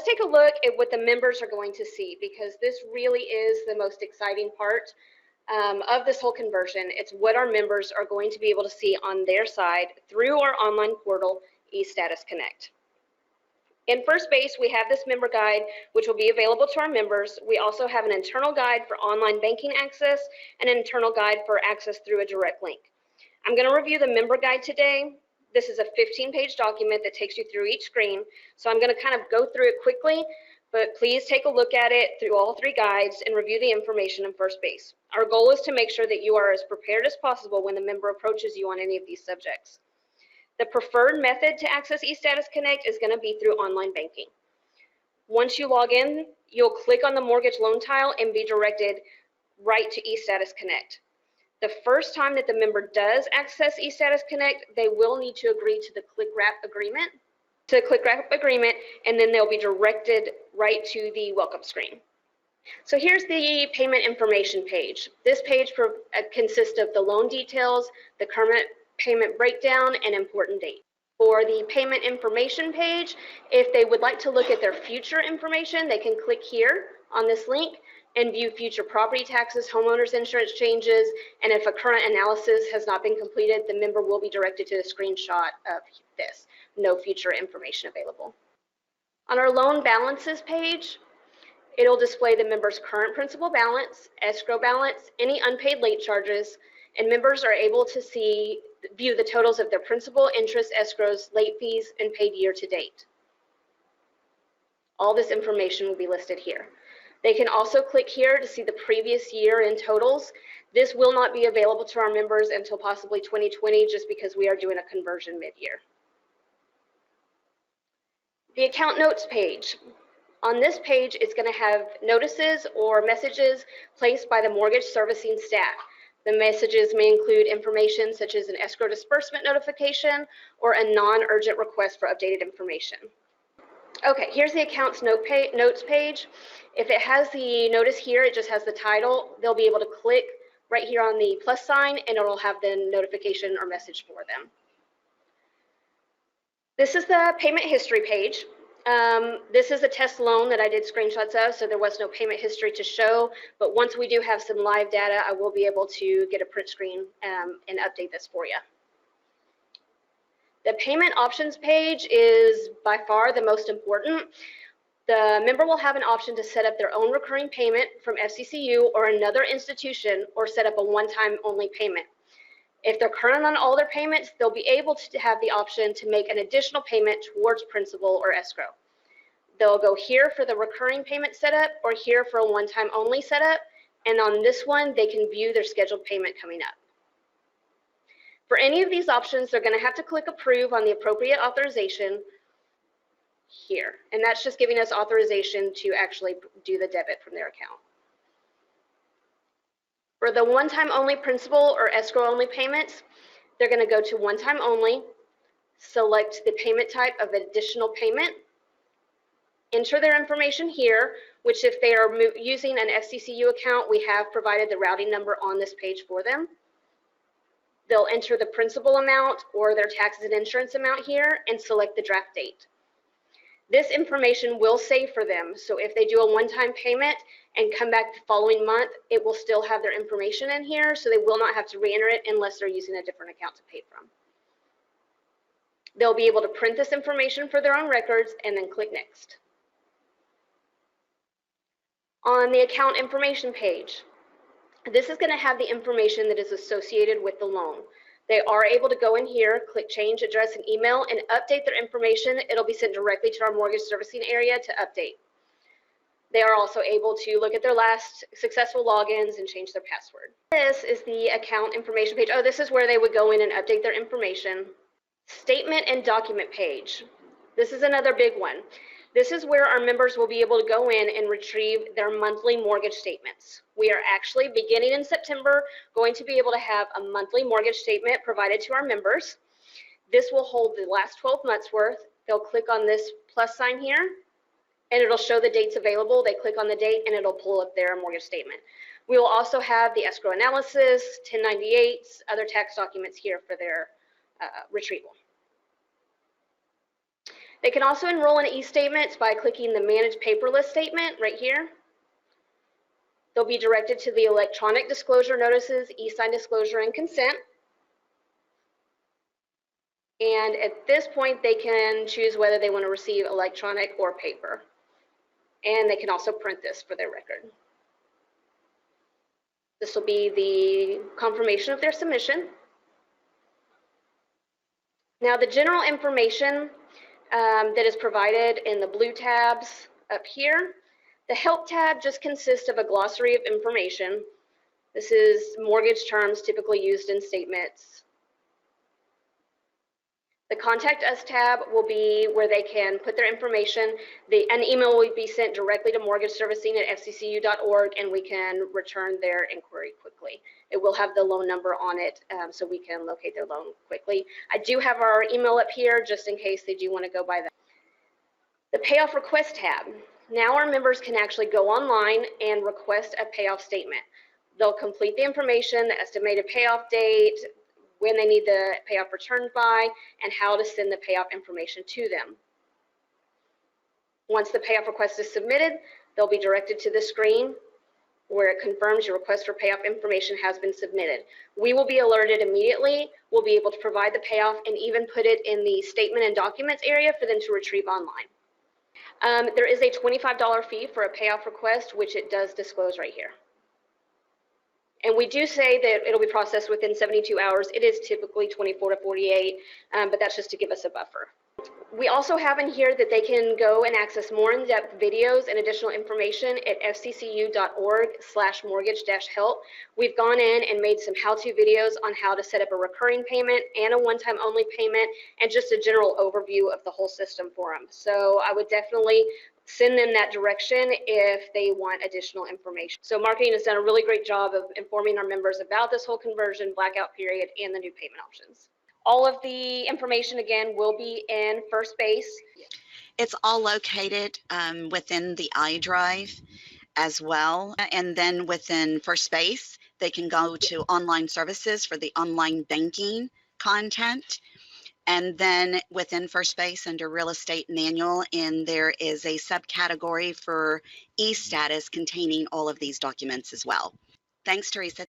take a look at what the members are going to see, because this really is the most exciting part of this whole conversion. It's what our members are going to be able to see on their side through our online portal, eStatus Connect. In First Base, we have this member guide, which will be available to our members. We also have an internal guide for online banking access and an internal guide for access through a direct link. I'm going to review the member guide today. This is a 15-page document that takes you through each screen, so I'm going to kind of go through it quickly, but please take a look at it through all 3 guides and review the information in First Base. Our goal is to make sure that you are as prepared as possible when the member approaches you on any of these subjects. The preferred method to access eStatus Connect is going to be through online banking. Once you log in, you'll click on the mortgage loan tile and be directed right to eStatus Connect. The first time that the member does access eStatus Connect, they will need to agree to the click wrap agreement. And then they'll be directed right to the welcome screen. So here's the payment information page. This page consists of the loan details, the current payment breakdown, and important date. For the payment information page, if they would like to look at their future information, they can click here on this link and view future property taxes, homeowners insurance changes, and if a current analysis has not been completed, the member will be directed to a screenshot of this. No future information available. On our loan balances page, it'll display the member's current principal balance, escrow balance, any unpaid late charges, and members are able to view the totals of their principal, interest, escrows, late fees, and paid year to date. All this information will be listed here. They can also click here to see the previous year in totals. This will not be available to our members until possibly 2020, just because we are doing a conversion mid-year. The account notes page. On this page, it's going to have notices or messages placed by the mortgage servicing staff. The messages may include information such as an escrow disbursement notification or a non-urgent request for updated information. Okay, here's the accounts notes page. If it has the notice here, it just has the title. They'll be able to click right here on the plus sign and it'll have the notification or message for them. This is the payment history page. This is a test loan that I did screenshots of, so there was no payment history to show, but once we do have some live data, I will be able to get a print screen and update this for you. The payment options page is by far the most important. The member will have an option to set up their own recurring payment from FCCU or another institution, or set up a one-time only payment. If they're current on all their payments, they'll be able to have the option to make an additional payment towards principal or escrow. They'll go here for the recurring payment setup or here for a one-time only setup, and on this one, they can view their scheduled payment coming up. For any of these options, they're going to have to click approve on the appropriate authorization here, and that's just giving us authorization to actually do the debit from their account. For the one-time only principal or escrow only payments, they're going to go to one-time only, select the payment type of additional payment, enter their information here, which if they are using an FCCU account, we have provided the routing number on this page for them. They'll enter the principal amount or their taxes and insurance amount here and select the draft date. This information will save for them, so if they do a one-time payment and come back the following month, it will still have their information in here, so they will not have to re-enter it unless they're using a different account to pay from. They'll be able to print this information for their own records and then click next. On the account information page, this is going to have the information that is associated with the loan. They are able to go in here, click change address and email, and update their information. It'll be sent directly to our mortgage servicing area to update. They are also able to look at their last successful logins and change their password. This is the account information page. Oh, this is where they would go in and update their information. Statement and document page. This is another big one. This is where our members will be able to go in and retrieve their monthly mortgage statements. We are actually, beginning in September, going to be able to have a monthly mortgage statement provided to our members. This will hold the last 12 months worth. They'll click on this plus sign here, and it'll show the dates available. They click on the date, and it'll pull up their mortgage statement. We will also have the escrow analysis, 1098s, other tax documents here for their retrieval. They can also enroll in eStatements by clicking the Manage Paperless statement right here. They'll be directed to the electronic disclosure notices, e-sign disclosure, and consent. And at this point, they can choose whether they want to receive electronic or paper. And they can also print this for their record. This will be the confirmation of their submission. Now, the general information that is provided in the blue tabs up here, the Help tab just consists of a glossary of information. This is mortgage terms typically used in statements. The Contact Us tab will be where they can put their information. An email will be sent directly to mortgageservicing@fccu.org, and we can return their inquiry quickly. It will have the loan number on it, so we can locate their loan quickly. I do have our email up here just in case they do want to go by that. The Payoff Request tab. Now our members can actually go online and request a payoff statement. They'll complete the information, the estimated payoff date, when they need the payoff returned by, and how to send the payoff information to them. Once the payoff request is submitted, they'll be directed to the screen where it confirms your request for payoff information has been submitted. We will be alerted immediately. We'll be able to provide the payoff and even put it in the statement and documents area for them to retrieve online. There is a $25 fee for a payoff request, which it does disclose right here. And we do say that it'll be processed within 72 hours. It is typically 24 to 48, but that's just to give us a buffer. We also have in here that they can go and access more in-depth videos and additional information at fccu.org/mortgage-help. We've gone in and made some how-to videos on how to set up a recurring payment and a one-time only payment, and just a general overview of the whole system for them. So I would definitely send them that direction if they want additional information. So marketing has done a really great job of informing our members about this whole conversion, blackout period, and the new payment options. All of the information, again, will be in First Base. It's all located within the iDrive as well. And then within First Base, they can go to online services for the online banking content. And then within First Base under Real Estate Manual, and there is a subcategory for eStatus containing all of these documents as well. Thanks, Teresa.